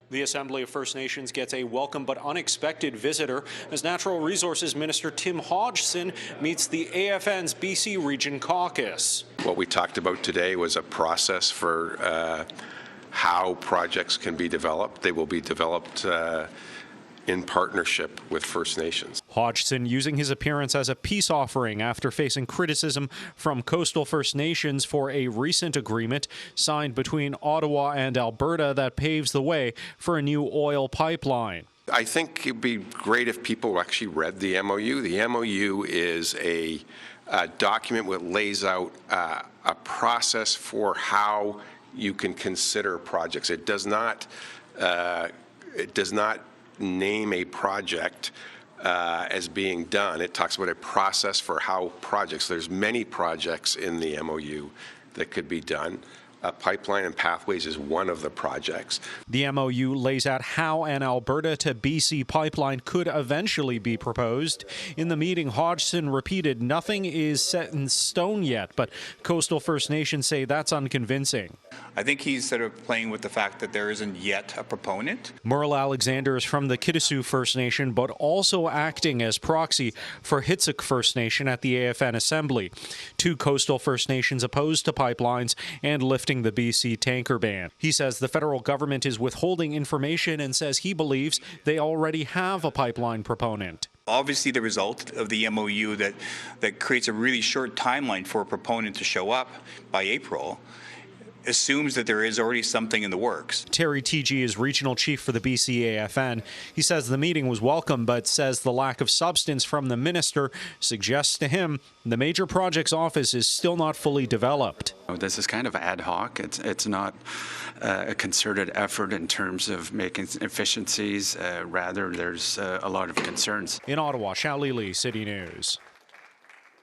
The Assembly of First Nations gets a welcome but unexpected visitor as Natural Resources Minister Tim Hodgson meets the AFN's BC Region Caucus. What we talked about today was a process for how projects can be developed. They will be developed in partnership with First Nations. Hodgson using his appearance as a peace offering after facing criticism from coastal First Nations for a recent agreement signed between Ottawa and Alberta that paves the way for a new oil pipeline. I think it'd be great if people actually read the MOU. The MOU is a document that lays out a process for how you can consider projects. It does not name a project as being done. It talks about a process for how projects. There's many projects in the MOU that could be done. Pipeline and Pathways is one of the projects. The MOU lays out how an Alberta to BC pipeline could eventually be proposed. In the meeting, Hodgson repeated nothing is set in stone yet, but coastal First Nations say that's unconvincing. I think he's sort of playing with the fact that there isn't yet a proponent. Merle Alexander is from the Kitasoo First Nation, but also acting as proxy for Hitsuk First Nation at the AFN Assembly. Two coastal First Nations opposed to pipelines and lifting the BC tanker ban. He says the federal government is withholding information and says he believes they already have a pipeline proponent. Obviously, the result of the MOU that creates a really short timeline for a proponent to show up by April assumes that there is already something in the works. Terry TG is regional chief for the BCAFN. He says the meeting was welcome, but says the lack of substance from the minister suggests to him the major projects office is still not fully developed. This is kind of ad hoc. It's not a concerted effort in terms of making efficiencies. Rather, there's a lot of concerns. In Ottawa, Xiao Li, City News.